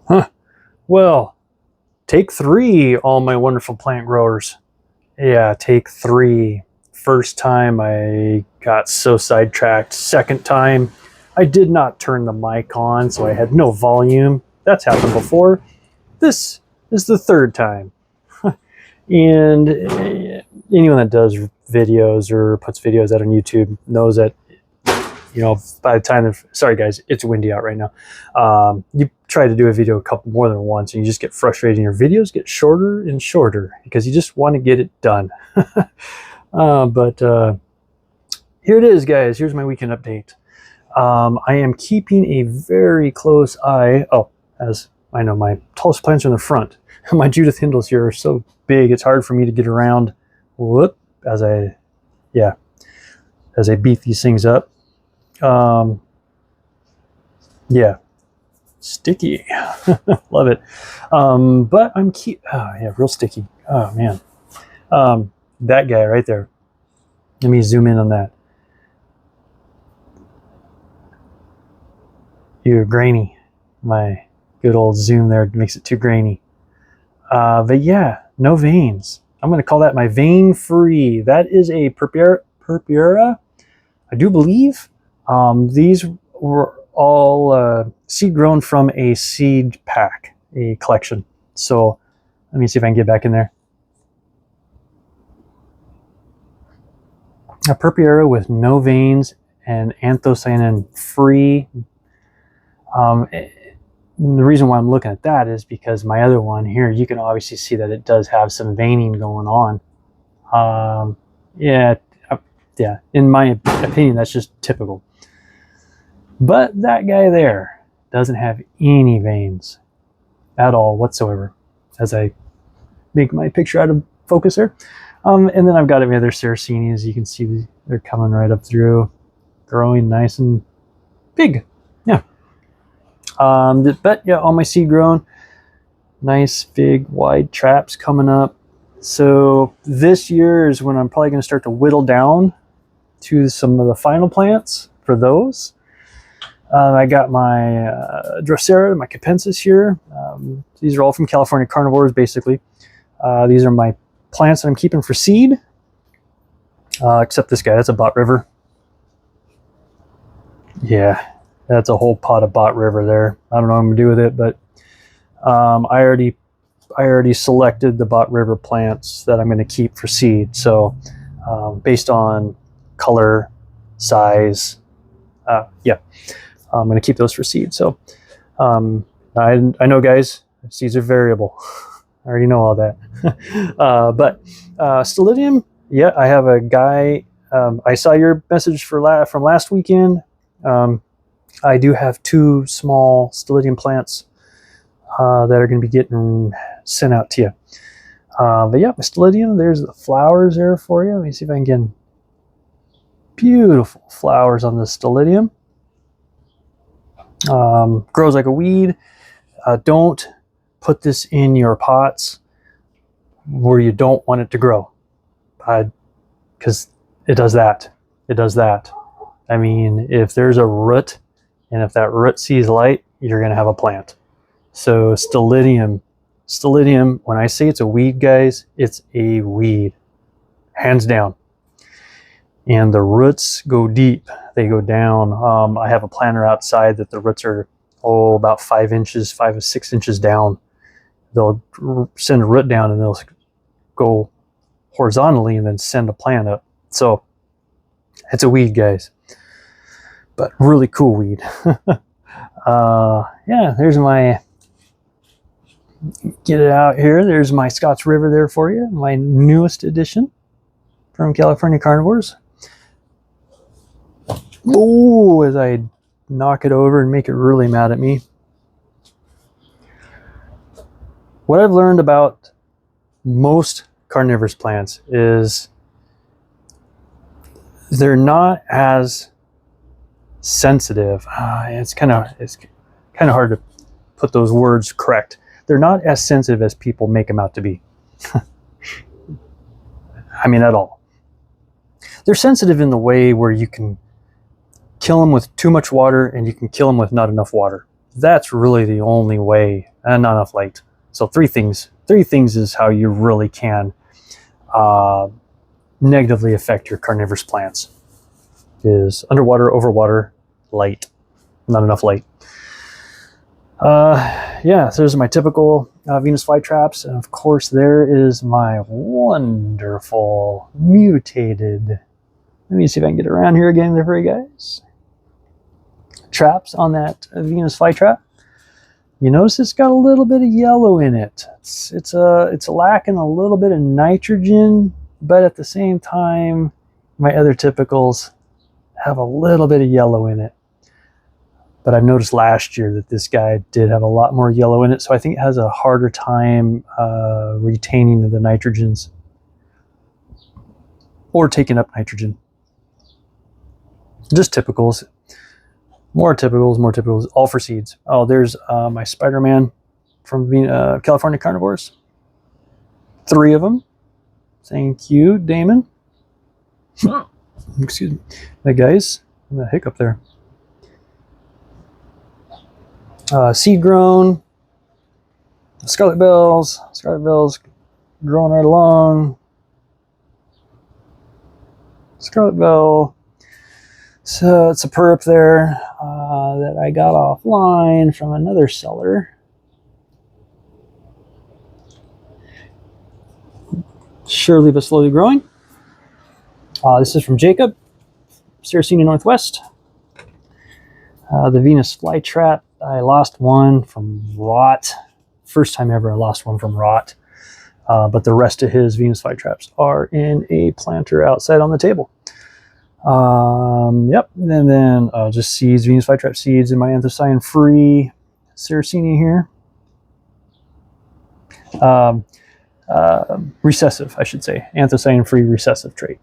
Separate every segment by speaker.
Speaker 1: Huh. Well, take three, all my wonderful plant growers. Yeah, take three. First time I got so sidetracked. Second time, I did not turn the mic on, so I had no volume. That's happened before. This is the third time. And anyone that does videos or puts videos out on YouTube knows that, you know, by the time sorry guys, it's windy out right now. You try to do a video a couple more than once and you just get frustrated and your videos get shorter and shorter because you just want to get it done. But here it is, guys. Here's my weekend update. I am keeping a very close eye. Oh, as I know, my tallest plants are in the front. My Judith Hindles here are so big, it's hard for me to get around. Whoop, as I beat these things up. Yeah, sticky. Love it. But I'm real sticky. Oh man. That guy right there. Let me zoom in on that. You're grainy. My good old zoom there makes it too grainy. But yeah, no veins. I'm going to call that my vein free. That is a purpura, I do believe. These were all seed grown from a seed pack, a collection. So let me see if I can get back in there. A purpura with no veins and anthocyanin free. The reason why I'm looking at that is because my other one here, you can obviously see that it does have some veining going on. Yeah, in my opinion, that's just typical. But that guy there doesn't have any veins at all whatsoever, as I make my picture out of focus there. And then I've got my other Sarracenias. You can see they're coming right up through, growing nice and big. Yeah. But yeah, all my seed grown, nice big wide traps coming up. So this year is when I'm probably going to start to whittle down to some of the final plants for those. I got my Drosera, my capensis here. These are all from California Carnivores, basically. These are my plants that I'm keeping for seed, except this guy. That's a Bot River. Yeah. That's a whole pot of Bot River there. I don't know what I'm gonna do with it, but I already selected the Bot River plants that I'm going to keep for seed. So based on color, size, yeah, I'm going to keep those for seed. So I know, guys, seeds are variable. I already know all that. But Stellidium, yeah, I have a guy. I saw your message from last weekend. I do have two small Stellidium plants that are going to be getting sent out to you. But yeah, Stellidium, there's the flowers there for you. Let me see if I can get beautiful flowers on the Stellidium. Grows like a weed. Don't put this in your pots where you don't want it to grow, because it does that. It does that. I mean, if there's a root, and if that root sees light, you're going to have a plant. So Stellidium, when I say it's a weed, guys, it's a weed, hands down. And the roots go deep. They go down. I have a planter outside that the roots are, about 5 inches, 5 or 6 inches down. They'll send a root down and they'll go horizontally and then send a plant up. So it's a weed, guys. But really cool weed. Yeah, there's my, get it out here. There's my Scotts River there for you. My newest edition from California Carnivores. Oh, as I knock it over and make it really mad at me. What I've learned about most carnivorous plants is they're not as sensitive. It's kind of hard to put those words correct. They're not as sensitive as people make them out to be. I mean, at all. They're sensitive in the way where you can kill them with too much water and you can kill them with not enough water. that's really the only way, and not enough light. So three things is how you really can negatively affect your carnivorous plants: is underwater, overwater, light, not enough light. Yeah, so those are my typical Venus flytraps, and of course there is my wonderful mutated, let me see if I can get around here again there for you guys, traps on that Venus flytrap. You notice it's got a little bit of yellow in it. It's lacking a little bit of nitrogen, but at the same time, my other typicals have a little bit of yellow in it. But I've noticed last year that this guy did have a lot more yellow in it, so I think it has a harder time retaining the nitrogens or taking up nitrogen. Just typicals. More typicals, all for seeds. Oh, there's my Spider-Man from California Carnivores. 3 of them. Thank you, Damon. Excuse me. Hey, guys. A hiccup there. Seed grown. Scarlet bells growing right along. Scarlet bell. So it's a perp there that I got offline from another seller. Surely but slowly growing. This is from Jacob, Sarracenia Northwest. The Venus flytrap, I lost one from rot. First time ever I lost one from rot. But the rest of his Venus flytraps are in a planter outside on the table. Yep, and then just seeds, Venus flytrap seeds in my anthocyan-free Sarracenia here. Recessive, I should say, anthocyan-free recessive trait.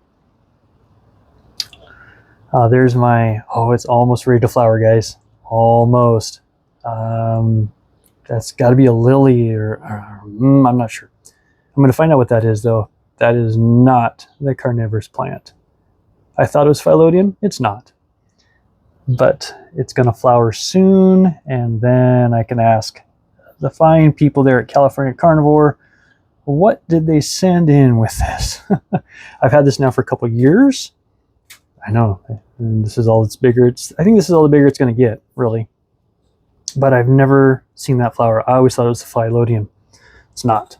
Speaker 1: There's my, it's almost ready to flower, guys. Almost. That's got to be a lily or I'm not sure. I'm going to find out what that is, though. That is not the carnivorous plant. I thought it was Stellidium. It's not. But it's going to flower soon, and then I can ask the fine people there at California Carnivore, what did they send in with this? I've had this now for a couple of years. I know. And this is all it's bigger. I think this is all the bigger it's going to get, really. But I've never seen that flower. I always thought it was the Stellidium. It's not.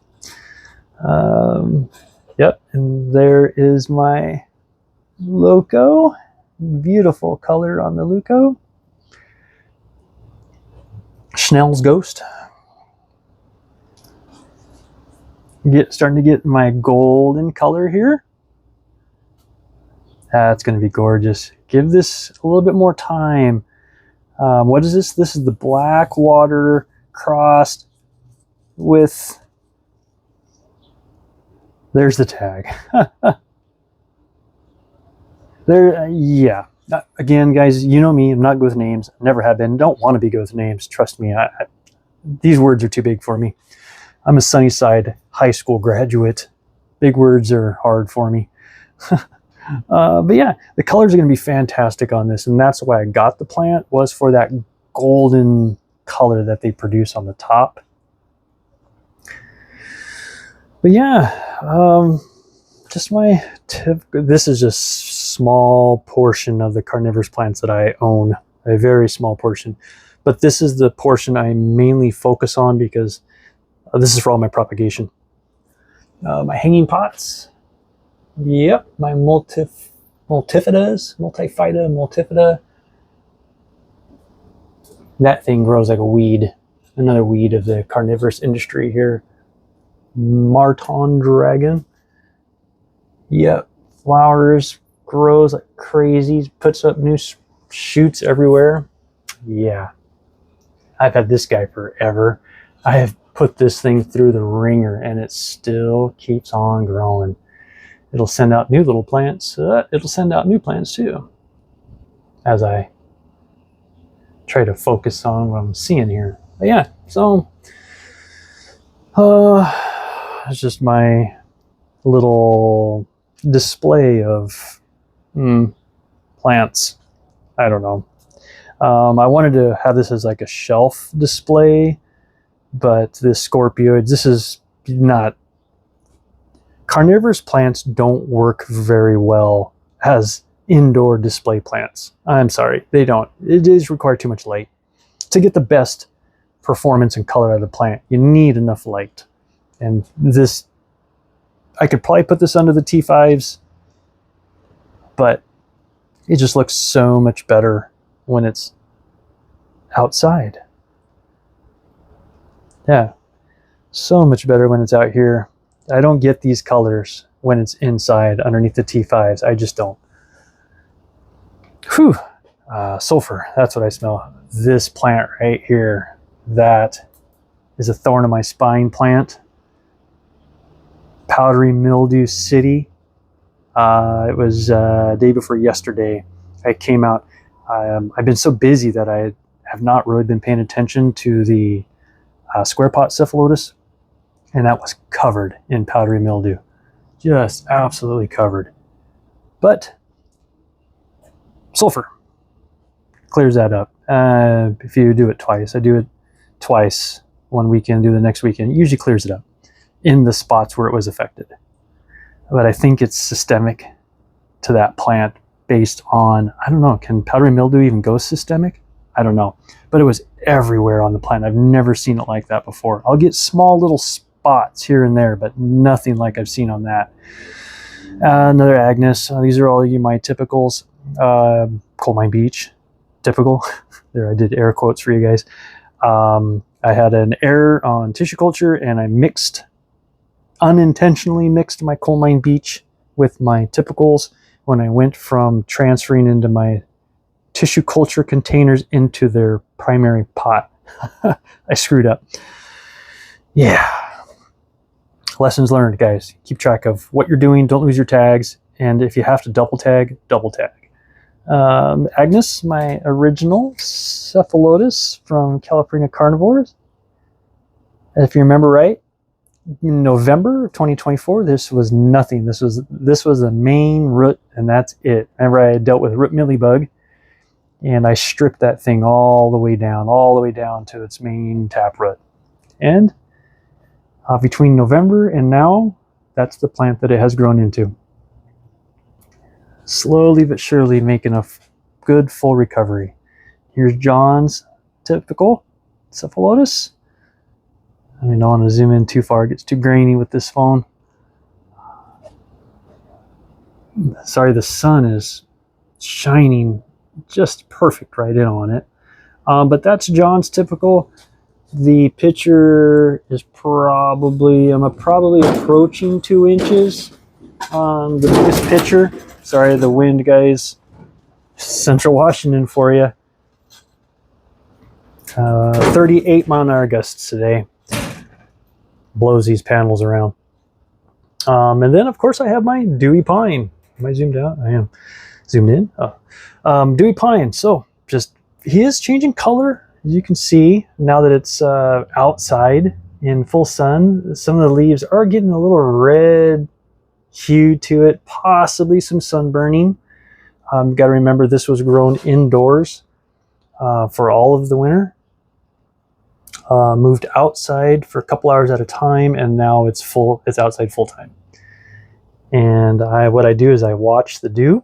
Speaker 1: Yep, and there is my Loco. Beautiful color on the Loco. Schnell's Ghost. Starting to get my golden color here. That's going to be gorgeous. Give this a little bit more time. What is this? This is the black water crossed with... There's the tag. Yeah. Again, guys, you know me. I'm not good with names. Never have been. Don't want to be good with names. Trust me. These words are too big for me. I'm a Sunnyside high school graduate. Big words are hard for me. But yeah, the colors are going to be fantastic on this, and that's why I got the plant, was for that golden color that they produce on the top. But yeah, just my tip. This is just small portion of the carnivorous plants that I own, a very small portion. But this is the portion I mainly focus on because this is for all my propagation. My hanging pots. Yep, my multifida. That thing grows like a weed. Another weed of the carnivorous industry here. Marton dragon. Yep, flowers, grows like crazy, puts up new shoots everywhere. Yeah, I've had this guy forever. I have put this thing through the ringer and it still keeps on growing. It'll send out new little plants. It'll send out new plants too, as I try to focus on what I'm seeing here. But yeah, so it's just my little display of plants. I don't know. I wanted to have this as like a shelf display, but this Scorpioids, this is not... Carnivorous plants don't work very well as indoor display plants. I'm sorry, they don't. It is require too much light. To get the best performance and color out of the plant, you need enough light. And this, I could probably put this under the T5s, but it just looks so much better when it's outside. Yeah, so much better when it's out here. I don't get these colors when it's inside underneath the T5s. I just don't. Whew. Sulfur, that's what I smell. This plant right here, that is a thorn in my spine plant. Powdery mildew city. It was day before yesterday. I came out. I've been so busy that I have not really been paying attention to the square pot Cephalotus, and that was covered in powdery mildew. Just absolutely covered. But sulfur clears that up. If you do it twice, I do it twice, one weekend, do the next weekend, it usually clears it up in the spots where it was affected. But I think it's systemic to that plant based on, I don't know, can powdery mildew even go systemic? I don't know. But it was everywhere on the plant. I've never seen it like that before. I'll get small little spots here and there, but nothing like I've seen on that. Another Agnes. These are all my typicals. Coal Mine Beach, typical. There, I did air quotes for you guys. I had an error on tissue culture, and I unintentionally mixed my Coal Mine Beach with my typicals when I went from transferring into my tissue culture containers into their primary pot. I screwed up. Yeah. Lessons learned, guys. Keep track of what you're doing. Don't lose your tags. And if you have to double tag, double tag. Agnes, my original Cephalotus from California Carnivores. If you remember right, in November of 2024, this was nothing. This was the main root, and that's it. Remember, I dealt with root mealybug, and I stripped that thing all the way down to its main taproot. And between November and now, that's the plant that it has grown into. Slowly but surely making a good full recovery. Here's John's typical Cephalotus. I don't want to zoom in too far. It gets too grainy with this phone. Sorry, the sun is shining just perfect right in on it. But that's John's typical. The picture is probably, I'm probably approaching 2 inches on the biggest picture. Sorry, the wind, guys. Central Washington for you. 38 mile an hour gusts today. Blows these panels around. And then, of course, I have my Dewy Pine. Am I zoomed out? I am. Zoomed in? Oh. Dewy Pine. So, he is changing color, as you can see, now that it's outside in full sun. Some of the leaves are getting a little red hue to it, possibly some sunburning. Got to remember this was grown indoors for all of the winter. Moved outside for a couple hours at a time, and now it's outside full time. And what I do is I watch the dew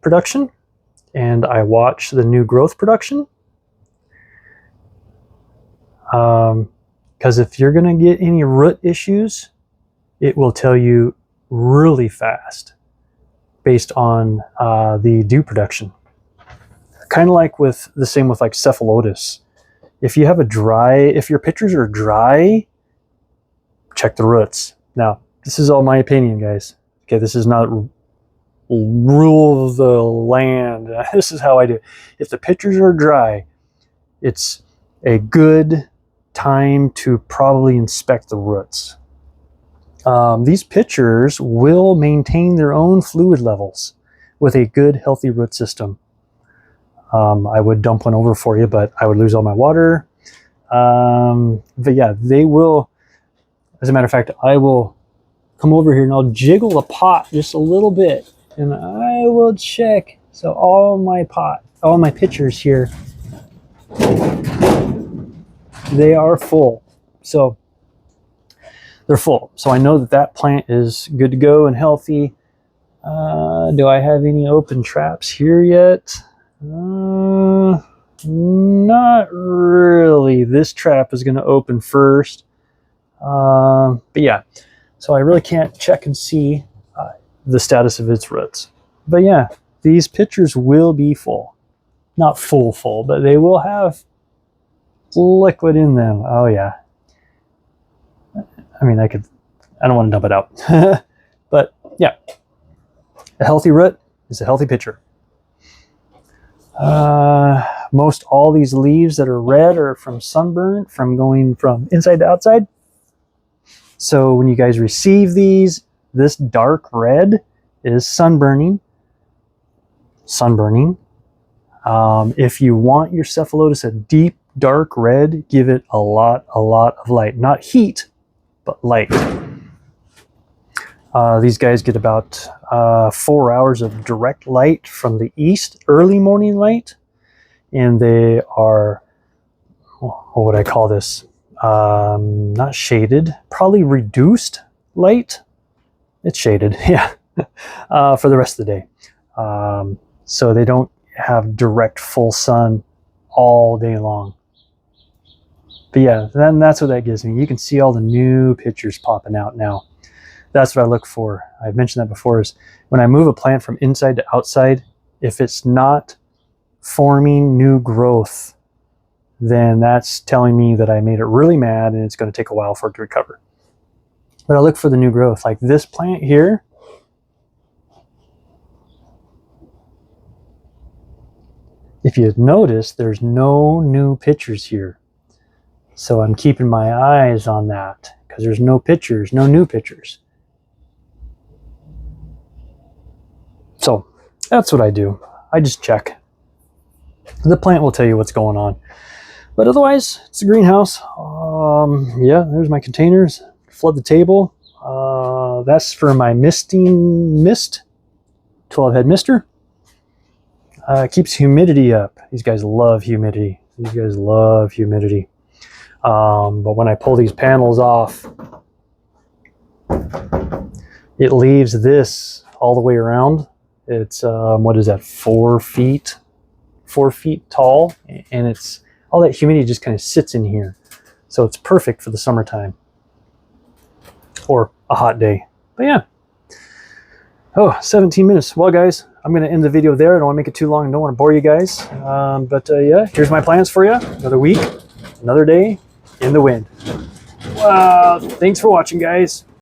Speaker 1: production, and I watch the new growth production. Because if you're going to get any root issues, it will tell you really fast based on the dew production. Kind of like the same with like Cephalotus. If you have if your pitchers are dry, check the roots. Now, this is all my opinion, guys. Okay, this is not rule of the land. This is how I do it. If the pitchers are dry, it's a good time to probably inspect the roots. These pitchers will maintain their own fluid levels with a good, healthy root system. I would dump one over for you, but I would lose all my water. But yeah, they will. As a matter of fact, I will come over here and I'll jiggle the pot just a little bit, and I will check. So all my pot all my pitchers here, they are full. So they're full. So I know that that plant is good to go and healthy. Do I have any open traps here yet? Not really. This trap is going to open first. But yeah, so I really can't check and see the status of its roots. But yeah, these pitchers will be full. Not full, but they will have liquid in them. Oh yeah. I mean, I don't want to dump it out. But yeah, a healthy root is a healthy pitcher. Most all these leaves that are red are from sunburn, from going from inside to outside. So when you guys receive these, this dark red is sunburning. If you want your Cephalotus a deep dark red, give it a lot of light. Not heat, but light. These guys get about 4 hours of direct light from the east, early morning light, and they are, what would I call this? Not shaded, probably reduced light. It's shaded, yeah, for the rest of the day. So they don't have direct full sun all day long. But yeah, then that's what that gives me. You can see all the new pictures popping out now. That's what I look for. I've mentioned that before, is when I move a plant from inside to outside, if it's not forming new growth, then that's telling me that I made it really mad and it's going to take a while for it to recover. But I look for the new growth. Like this plant here, if you notice, there's no new pictures here. So I'm keeping my eyes on that because there's no pictures, no new pictures. So that's what I do. I just check. The plant will tell you what's going on. But otherwise, it's a greenhouse. Yeah, there's my containers. Flood the table. That's for my mist, 12-head mister. Keeps humidity up. These guys love humidity. But when I pull these panels off, it leaves this all the way around. It's what is that, 4 feet tall, and it's all that humidity just kind of sits in here, so it's perfect for the summertime or a hot day. But yeah, 17 minutes. Well guys, I'm going to end the video there. I don't want to make it too long. I don't want to bore you guys, but yeah, here's my plans for you. Another week, another day in the wind. Thanks for watching, guys.